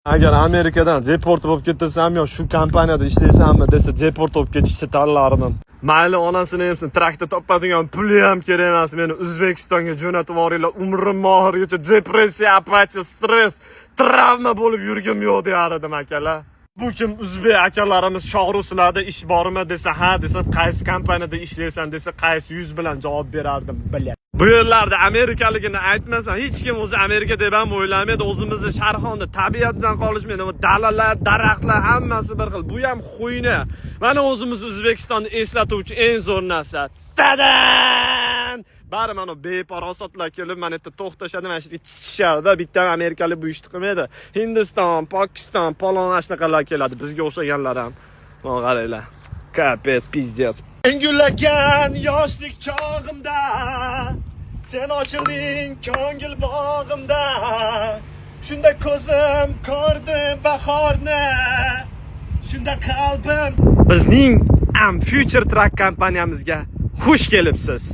Agar Amerikadan deport bo'lib ketsam yo shu kompaniyada ishlaysanmi desa deport bo'lib ketishni tanlardim. Mayli onasini hamsin traktor topadigan puli ham kerak emas. Meni O'zbekistonga jo'natib yuboringlar. Umrim oxirigacha depressiya, apatiya, stress, travma bo'lib yurgim yo'q derdim akalar. Bu kim o'zbek akalarimiz sho'g'ruslarda ish bormi desa ha desa, qaysi kompaniyada ishlaysan desa qaysi yuz bilan javob berardim biladi. Bu yerlarda Amerikaligini aytmasam hech kim o'zi Amerika deb ham o'ylamaydi. O'zimizni Sharxonda tabiatdan qolishmaydi. Dalalar, daraxtlar hammasi bir xil. Bu ham xuyna. Mana o'zimiz O'zbekistonni eslatuvchi eng zo'r narsa. Tadan! Bari mana beparosatlar kelib mana yerda to'xtashadi, mana shu yerda bitta amerikalik bu ishni qilmaydi. Hindiston, Pokiston, palon ashnaqalar keladi. Bizga o'xshaganlar ham. Mana qaranglar. Kapes, pizdец. Engullagan yoshlik chog'imda sen ochilding ko'ngil bog'imda. Shunda ko'zim ko'rdi bahorni. Shunda qalbim. Bizning Am Future Truck kompaniyamizga xush kelibsiz.